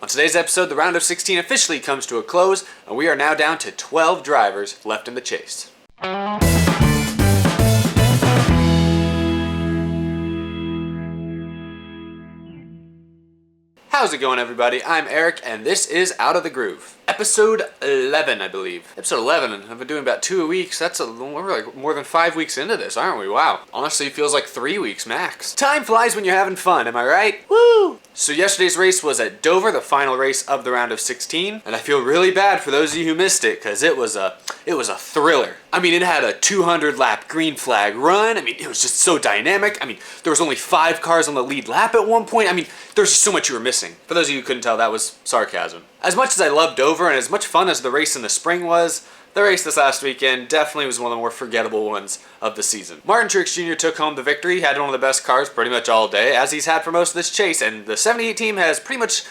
On today's episode, the round of 16 officially comes to a close, and we are now down to 12 drivers left in the chase. How's it going, everybody? I'm Eric, and this is Out of the Groove. Episode 11, I believe. Episode 11, and I've been doing about 2 a week, so we're like more than 5 weeks into this, aren't we? Wow. Honestly, it feels like 3 weeks max. Time flies when you're having fun, am I right? Woo! So yesterday's race was at Dover, the final race of the round of 16, and I feel really bad for those of you who missed it, because it was a thriller. I mean, it had a 200-lap green flag run. I mean, it was just so dynamic. I mean, there was only 5 cars on the lead lap at one point. I mean, there's just so much you were missing. For those of you who couldn't tell, that was sarcasm. As much as I loved Dover and as much fun as the race in the spring was, the race this last weekend definitely was one of the more forgettable ones of the season. Martin Truex Jr. took home the victory, had one of the best cars pretty much all day, as he's had for most of this chase, and the 78 team has pretty much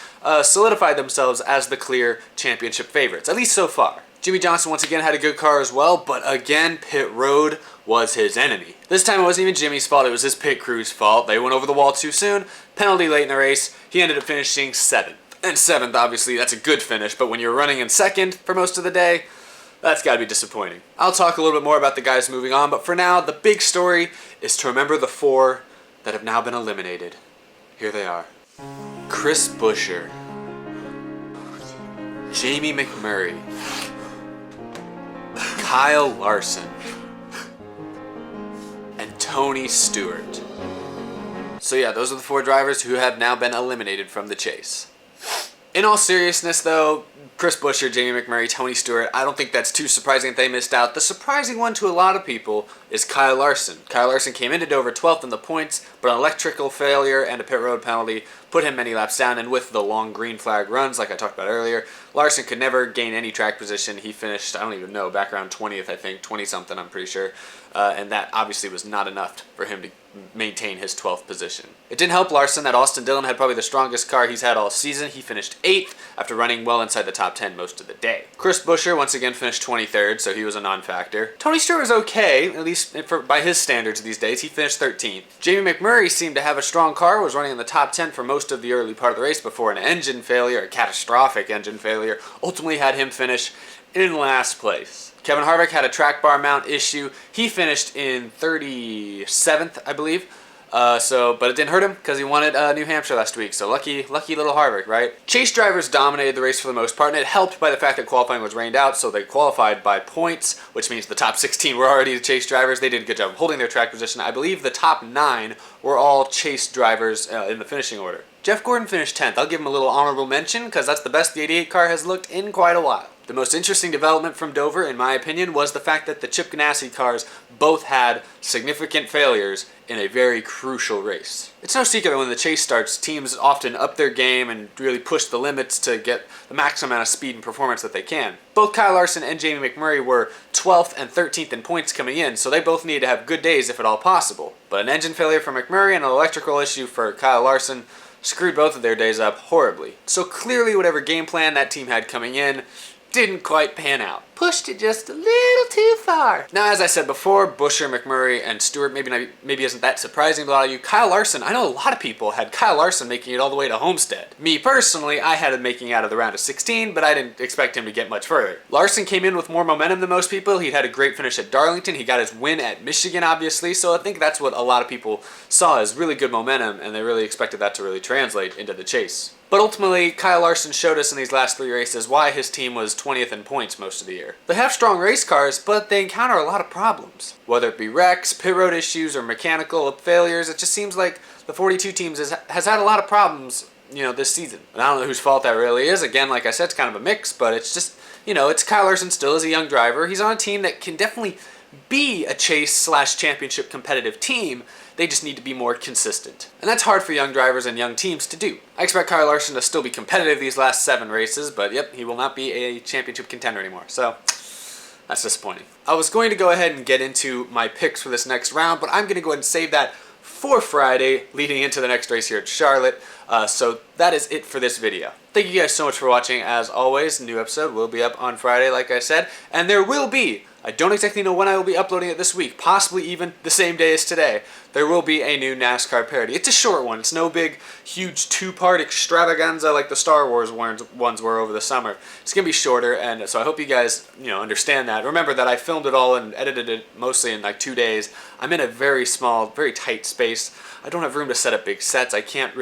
solidified themselves as the clear championship favorites, at least so far. Jimmy Johnson once again had a good car as well, but again, pit road was his enemy. This time it wasn't even Jimmy's fault, it was his pit crew's fault. They went over the wall too soon, penalty late in the race, he ended up finishing 7th. And 7th, obviously, that's a good finish, but when you're running in 2nd for most of the day, that's gotta be disappointing. I'll talk a little bit more about the guys moving on, but for now, the big story is to remember the 4 that have now been eliminated. Here they are. Chris Buescher, Jamie McMurray, Kyle Larson, and Tony Stewart. So yeah, those are the 4 drivers who have now been eliminated from the chase. In all seriousness though, Chris Buescher, Jamie McMurray, Tony Stewart, I don't think that's too surprising that they missed out. The surprising one to a lot of people is Kyle Larson. Kyle Larson came into Dover 12th in the points, but an electrical failure and a pit road penalty put him many laps down, and with the long green flag runs, like I talked about earlier, Larson could never gain any track position. He finished, I don't even know, back around 20th, I think, 20-something, I'm pretty sure, and that obviously was not enough for him to maintain his 12th position. It didn't help Larson that Austin Dillon had probably the strongest car he's had all season. He finished 8th after running well inside the top 10 most of the day. Chris Buescher once again finished 23rd, so he was a non-factor. Tony Stewart was okay, at least by his standards these days. He finished 13th. Jamie McMurray seemed to have a strong car, was running in the top 10 for most of the early part of the race before an engine failure, a catastrophic engine failure, ultimately had him finish in last place. Kevin Harvick had a track bar mount issue. He finished in 37th, I believe. But it didn't hurt him because he won at New Hampshire last week. So lucky little Harvick, right? Chase drivers dominated the race for the most part, and it helped by the fact that qualifying was rained out, so they qualified by points, which means the top 16 were already the Chase drivers. They did a good job of holding their track position. I believe the top 9 were all Chase drivers in the finishing order. Jeff Gordon finished 10th. I'll give him a little honorable mention because that's the best the 88 car has looked in quite a while. The most interesting development from Dover, in my opinion, was the fact that the Chip Ganassi cars both had significant failures in a very crucial race. It's no secret that when the chase starts, teams often up their game and really push the limits to get the maximum amount of speed and performance that they can. Both Kyle Larson and Jamie McMurray were 12th and 13th in points coming in, so they both needed to have good days if at all possible. But an engine failure for McMurray and an electrical issue for Kyle Larson screwed both of their days up horribly. So clearly whatever game plan that team had coming in didn't quite pan out. Pushed it just a little too far. Now, as I said before, Buescher, McMurray, and Stewart maybe isn't that surprising to a lot of you. Kyle Larson, I know a lot of people had Kyle Larson making it all the way to Homestead. Me personally, I had him making out of the round of 16, but I didn't expect him to get much further. Larson came in with more momentum than most people. He'd had a great finish at Darlington. He got his win at Michigan, obviously, so I think that's what a lot of people saw as really good momentum, and they really expected that to really translate into the chase. But ultimately, Kyle Larson showed us in these last 3 races why his team was 20th in points most of the year. They have strong race cars, but they encounter a lot of problems. Whether it be wrecks, pit road issues, or mechanical failures, it just seems like the 42 teams has had a lot of problems, this season. And I don't know whose fault that really is. Again, like I said, it's kind of a mix, but it's just, it's Kyle Larson still as a young driver. He's on a team that can definitely be a chase/championship competitive team. They just need to be more consistent. And that's hard for young drivers and young teams to do. I expect Kyle Larson to still be competitive these last 7 races, but yep, he will not be a championship contender anymore. So that's disappointing. I was going to go ahead and get into my picks for this next round, but I'm going to go ahead and save that for Friday, leading into the next race here at Charlotte. So that is it for this video. Thank you guys so much for watching. As always, new episode will be up on Friday, like I said, and there will be I don't exactly know when I will be uploading it this week, possibly even the same day as today. There will be a new NASCAR parody. It's a short one. It's no big, huge two-part extravaganza like the Star Wars ones were over the summer. It's going to be shorter, and so I hope you guys, understand that. Remember that I filmed it all and edited it mostly in like 2 days. I'm in a very small, very tight space. I don't have room to set up big sets. I can't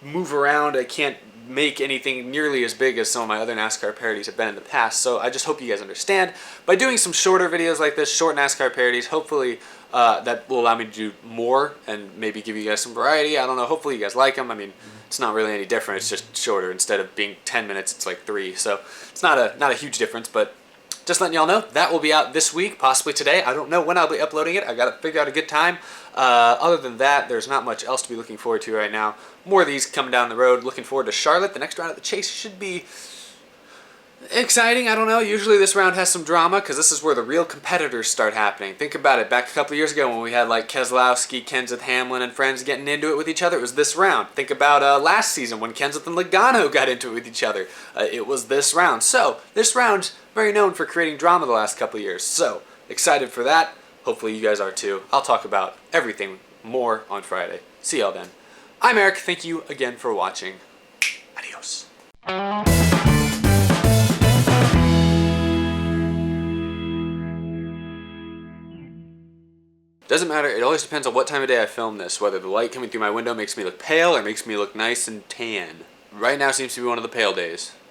move around. I can't make anything nearly as big as some of my other NASCAR parodies have been in the past. So I just hope you guys understand. By doing some shorter videos like this, short NASCAR parodies, hopefully that will allow me to do more and maybe give you guys some variety. I don't know. Hopefully you guys like them. I mean, it's not really any different. It's just shorter. Instead of being 10 minutes, it's like 3. So it's not a huge difference, but just letting y'all know, that will be out this week, possibly today. I don't know when I'll be uploading it. I got to figure out a good time. Other than that, there's not much else to be looking forward to right now. More of these coming down the road. Looking forward to Charlotte. The next round of the chase should be exciting. I don't know. Usually this round has some drama because this is where the real competitors start happening. Think about it. Back a couple years ago when we had like Keselowski, Kenseth, Hamlin, and friends getting into it with each other, it was this round. Think about last season when Kenseth and Logano got into it with each other. It was this round. So this round's very known for creating drama the last couple years. So excited for that. Hopefully you guys are too. I'll talk about everything more on Friday. See y'all then. I'm Eric. Thank you again for watching. Adios. Doesn't matter. It always depends on what time of day I film this, whether the light coming through my window makes me look pale or makes me look nice and tan. Right now seems to be one of the pale days.